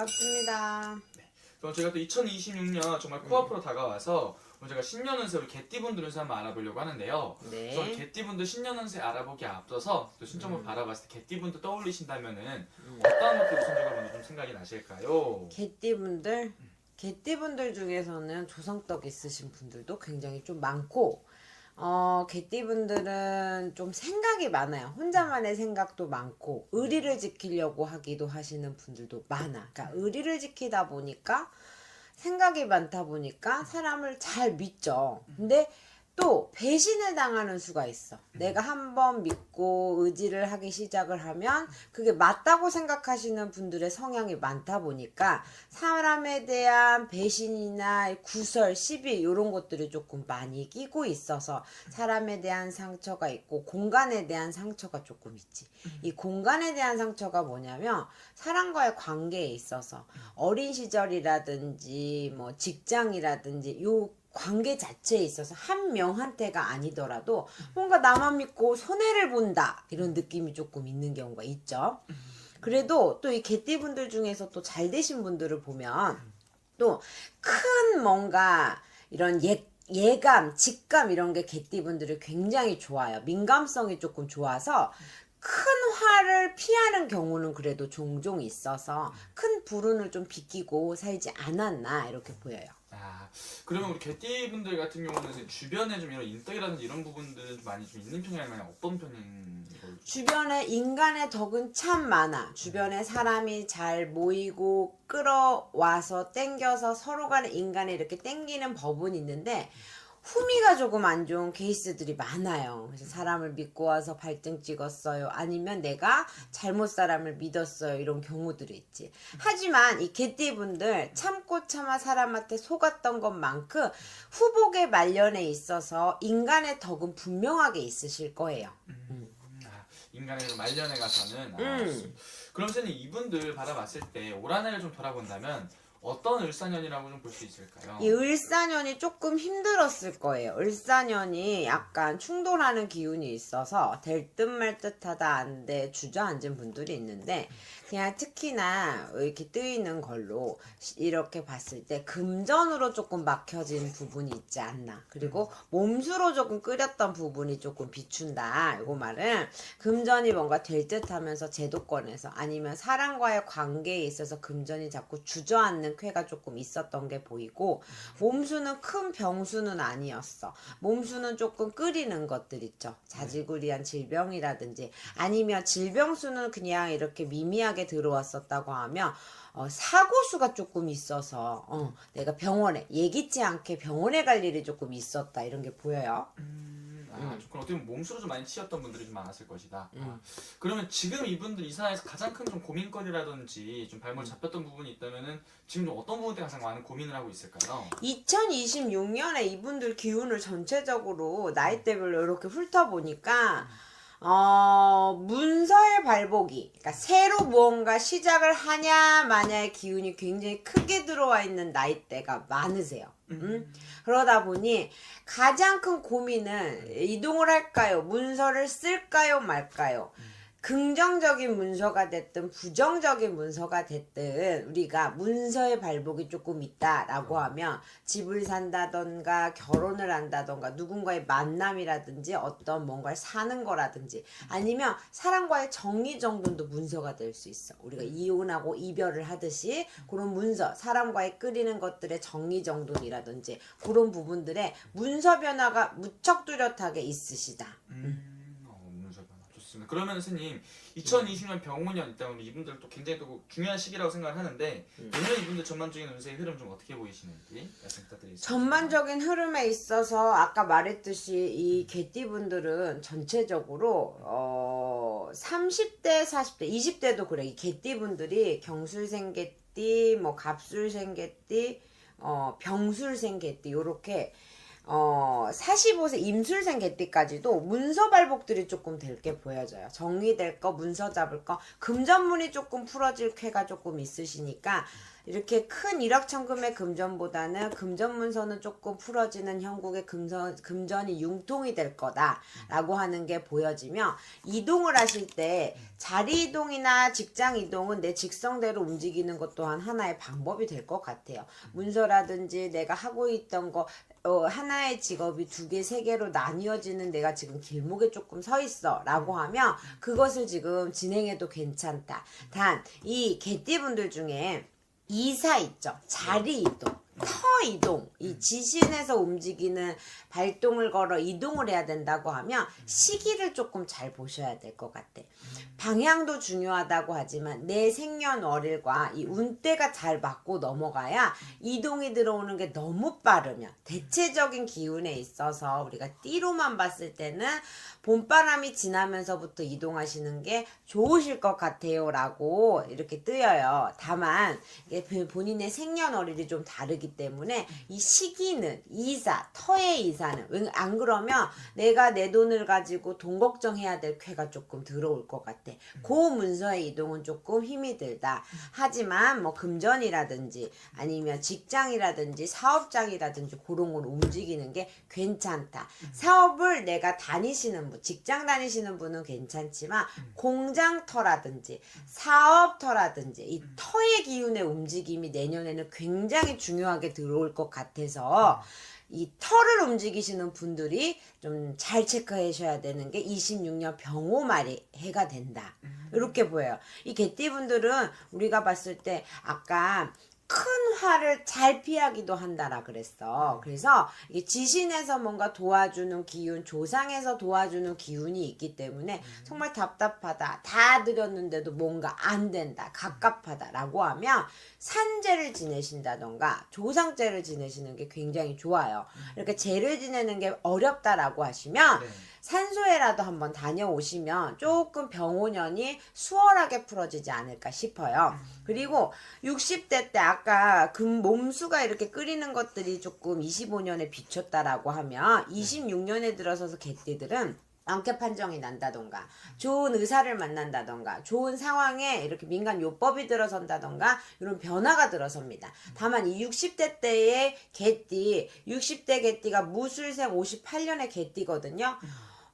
반갑습니다. 그럼 제가 또 2026년 정말 코앞으로 다가와서 오늘 제가 신년운세 우리 개띠분들 운세 한번 알아보려고 하는데요. 네. 그래서 개띠분들 신년운세 알아보기에 앞서서 또 신점을 바라봤을 때 개띠분들 떠올리신다면은 어떤 것들 우선적으로 먼저 좀 생각이 나실까요? 개띠분들 중에서는 조성떡 있으신 분들도 굉장히 좀 많고, 개띠분들은 좀 생각이 많아요. 혼자만의 생각도 많고, 의리를 지키려고 하기도 하시는 분들도 많아. 그러니까 의리를 지키다 보니까 생각이 많다 보니까 사람을 잘 믿죠. 근데 또 배신을 당하는 수가 있어. 내가 한번 믿고 의지를 하기 시작을 하면 그게 맞다고 생각하시는 분들의 성향이 많다 보니까 사람에 대한 배신이나 구설, 시비 이런 것들이 조금 많이 끼고 있어서 사람에 대한 상처가 있고 공간에 대한 상처가 조금 있지. 이 공간에 대한 상처가 뭐냐면 사람과의 관계에 있어서 어린 시절이라든지 뭐 직장이라든지 요 관계 자체에 있어서 한 명한테가 아니더라도 뭔가 나만 믿고 손해를 본다 이런 느낌이 조금 있는 경우가 있죠. 그래도 또 이 개띠분들 중에서 또 잘 되신 분들을 보면 또 큰 뭔가 이런 예감, 직감 이런 게 개띠분들이 굉장히 좋아요. 민감성이 조금 좋아서 큰 화를 피하는 경우는 그래도 종종 있어서 큰 불운을 좀 비끼고 살지 않았나 이렇게 보여요. 아, 그러면 우리 개띠분들 같은 경우는 이제 주변에 좀 이런 인덕이라든지 이런 부분들은 좀 많이 좀 있는 편이 아니면 어떤 편인 걸로? 주변에 인간의 덕은 참 많아. 주변에 사람이 잘 모이고 끌어와서 땡겨서 서로 간에 인간에 이렇게 땡기는 법은 있는데 후미가 조금 안 좋은 케이스들이 많아요. 그래서 사람을 믿고 와서 발등 찍었어요. 아니면 내가 잘못 사람을 믿었어요. 이런 경우들이 있지. 하지만 이 개띠분들 참고 참아 사람한테 속았던 것만큼 후복의 말년에 있어서 인간의 덕은 분명하게 있으실 거예요. 인간의 말년에 가서는 좋습니다. 그럼 선생님 이분들 바라봤을 때 올 한 해를 좀 돌아본다면 어떤 을사년이라고 좀 볼 수 있을까요? 이 을사년이 조금 힘들었을 거예요. 을사년이 약간 충돌하는 기운이 있어서 될 듯 말 듯하다 안 돼 주저앉은 분들이 있는데 그냥 특히나 이렇게 뜨이는 걸로 이렇게 봤을 때 금전으로 조금 막혀진 부분이 있지 않나. 그리고 몸수로 조금 끓였던 부분이 조금 비춘다. 이거 말은 금전이 뭔가 될 듯하면서 제도권에서 아니면 사람과의 관계에 있어서 금전이 자꾸 주저앉는 쾌가 조금 있었던 게 보이고 몸수는 큰 병수는 아니었어. 몸수는 조금 끓이는 것들 있죠. 자지구리한 질병이라든지 아니면 질병수는 그냥 이렇게 미미하게 들어왔었다고 하면 사고수가 조금 있어서 내가 병원에 예기치 않게 병원에 갈 일이 조금 있었다 이런 게 보여요. 그럼 어떻게 보면 몸수로 좀 많이 치였던 분들이 좀 많았을 것이다. 그러면 지금 이분들 이 사회에서 가장 큰 좀 고민거리라든지 좀 발목 잡혔던 부분이 있다면은 지금 좀 어떤 부분에 가장 많은 고민을 하고 있을까요? 2026년에 이분들 기운을 전체적으로 나이대별로 이렇게 훑어보니까 문서의 발복이, 그러니까 새로 무언가 시작을 하냐 마냐의 기운이 굉장히 크게 들어와 있는 나이대가 많으세요. 그러다 보니 가장 큰 고민은 이동을 할까요? 문서를 쓸까요? 말까요? 긍정적인 문서가 됐든 부정적인 문서가 됐든 우리가 문서의 발복이 조금 있다라고 하면 집을 산다던가 결혼을 한다던가 누군가의 만남이라든지 어떤 뭔가를 사는 거라든지 아니면 사람과의 정리정돈도 문서가 될 수 있어. 우리가 이혼하고 이별을 하듯이 그런 문서, 사람과의 끓이는 것들의 정리정돈이라든지 그런 부분들에 문서 변화가 무척 뚜렷하게 있으시다. 문서 변화 좋습니다. 그러면 스님 2020년 병원년 있다면 이분들 또 굉장히 또 중요한 시기라고 생각을 하는데 오늘 이분들 전반적인 운세의 흐름 좀 어떻게 보이시는지 말씀 부탁드리겠습니다. 전반적인 흐름에 있어서 아까 말했듯이 이 개띠분들은 전체적으로 30대, 40대, 20대도 그래. 이 개띠분들이 경술생 개띠, 뭐 갑술생 개띠, 병술생 개띠 요렇게 45세 임술생 개띠까지도 문서 발복들이 조금 될 게 보여져요. 정리될 거, 문서 잡을 거, 금전문이 조금 풀어질 쾌가 조금 있으시니까 이렇게 큰 일확천금의 금전보다는 금전 문서는 조금 풀어지는 형국의 금전이 융통이 될 거다라고 하는 게 보여지며, 이동을 하실 때 자리 이동이나 직장 이동은 내 직성대로 움직이는 것 또한 하나의 방법이 될 것 같아요. 문서라든지 내가 하고 있던 거 하나의 직업이 2개, 3개로 나뉘어지는 내가 지금 길목에 조금 서 있어 라고 하면 그것을 지금 진행해도 괜찮다. 단 이 개띠분들 중에 이사 있죠. 자리 이동, 터 이동, 이 지신에서 움직이는 발동을 걸어 이동을 해야 된다고 하면 시기를 조금 잘 보셔야 될 것 같아. 방향도 중요하다고 하지만 내 생년월일과 이 운대가 잘 맞고 넘어가야 이동이 들어오는 게 너무 빠르면, 대체적인 기운에 있어서 우리가 띠로만 봤을 때는 봄바람이 지나면서부터 이동하시는 게 좋으실 것 같아요 라고 이렇게 뜨여요. 다만 이게 본인의 생년월일이 좀 다르기 때문에 이 시기는 이사, 터의 이사는, 안 그러면 내가 내 돈을 가지고 돈 걱정해야 될 쾌가 조금 들어올 것 같아. 그 문서의 이동은 조금 힘이 들다. 하지만 뭐 금전이라든지 아니면 직장이라든지 사업장이라든지 그런 걸 움직이는 게 괜찮다. 사업을 내가 다니시는 분, 직장 다니시는 분은 괜찮지만 공장터라든지 사업터라든지 이 터의 기운의 움직임이 내년에는 굉장히 중요하게 들어올 것 같아서 이 터를 움직이시는 분들이 좀 잘 체크하셔야 되는 게 26년 병호말이 해가 된다. 이렇게 보여요. 이 개띠분들은 우리가 봤을 때 아까 큰 화를 잘 피하기도 한다라 그랬어. 그래서 이게 지신에서 뭔가 도와주는 기운, 조상에서 도와주는 기운이 있기 때문에 정말 답답하다, 다 드렸는데도 뭔가 안 된다, 갑갑하다라고 하면 산재를 지내신다던가 조상재를 지내시는 게 굉장히 좋아요. 이렇게 재를 지내는 게 어렵다라고 하시면 네. 산소에라도 한번 다녀오시면 조금 병호년이 수월하게 풀어지지 않을까 싶어요. 그리고 60대 때 아까 몸수가 이렇게 끓이는 것들이 조금 25년에 비쳤다라고 하면 26년에 들어서서 개띠들은 안개 판정이 난다던가 좋은 의사를 만난다던가 좋은 상황에 이렇게 민간 요법이 들어선다던가 이런 변화가 들어섭니다. 다만 이 60대 때의 개띠, 60대 개띠가 무술생 58년의 개띠거든요.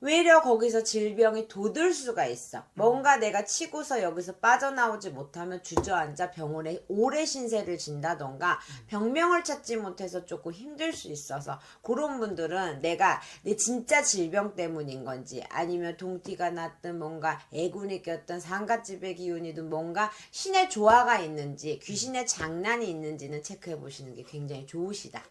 외려 거기서 질병이 돋을 수가 있어. 뭔가 내가 치고서 여기서 빠져나오지 못하면 주저앉아 병원에 오래 신세를 진다던가 병명을 찾지 못해서 조금 힘들 수 있어서, 그런 분들은 내가 내 진짜 질병 때문인 건지 아니면 동티가 났든 뭔가 애군이 꼈든 상갓집의 기운이든 뭔가 신의 조화가 있는지 귀신의 장난이 있는지는 체크해 보시는 게 굉장히 좋으시다.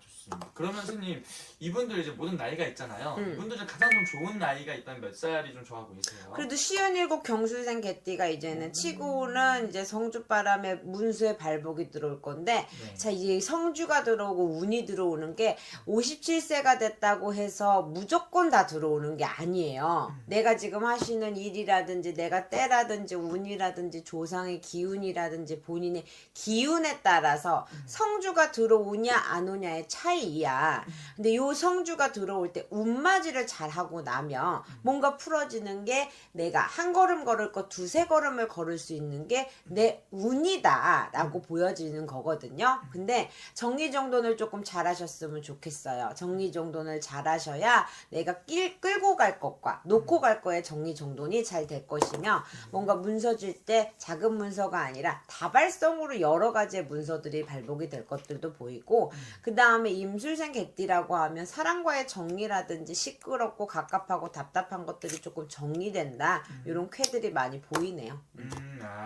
좋습니다. 그러면 선생님, 이분들 이제 모든 나이가 있잖아요. 이분들 중 가장 좀 좋은 나이가 있다면 몇 살이 좀 좋아 보이세요? 그래도 57 경술생 개띠가 이제는 치고는 이제 성주바람에 문수에 발복이 들어올 건데, 네. 자, 이제 성주가 들어오고 운이 들어오는 게 57세가 됐다고 해서 무조건 다 들어오는 게 아니에요. 내가 지금 하시는 일이라든지 내가 때라든지 운이라든지 조상의 기운이라든지 본인의 기운에 따라서 성주가 들어오냐 안 오냐의 차이야. 근데 요 성주가 들어올 때 운맞이를 잘 하고 나면 뭔가 풀어지는 게, 내가 한 걸음 걸을 거 2-3걸음을 걸을 수 있는 게 내 운이다 라고 보여지는 거거든요. 근데 정리정돈을 조금 잘 하셨으면 좋겠어요. 정리정돈을 잘 하셔야 내가 끌고 갈 것과 놓고 갈 거의 정리정돈이 잘 될 것이며, 뭔가 문서 줄 때 작은 문서가 아니라 다발성으로 여러 가지의 문서들이 발복이 될 것들도 보이고, 그 다음에 임술생 개띠라고 하면 사람과의 정리라든지 시끄럽고 갑갑하고 답답한 것들이 조금 정리된다, 이런 쾌들이 많이 보이네요.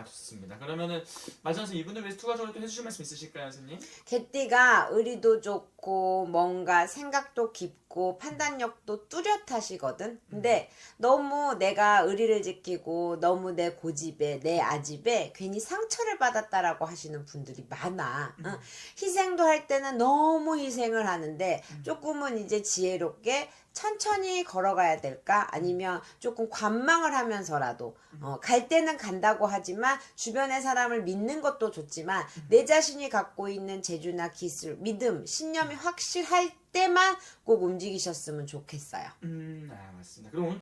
좋습니다. 그러면은 마지막으로 이분들 위해서 추가적으로 또 해주실 말씀 있으실까요, 선생님? 개띠가 의리도 좋고 뭔가 생각도 깊고 판단력도 뚜렷하시거든. 근데 너무 내가 의리를 지키고 너무 내 고집에 내 아집에 괜히 상처를 받았다라고 하시는 분들이 많아. 희생도 할 때는 너무 희생을 하는데 조금은 이제 지혜롭게 천천히 걸어가야 될까? 아니면 조금 관망을 하면서라도 갈 때는 간다고 하지만 주변의 사람을 믿는 것도 좋지만 내 자신이 갖고 있는 재주나 기술, 믿음, 신념이 확실할 때만 꼭 움직이셨으면 좋겠어요. 맞습니다. 그럼 오늘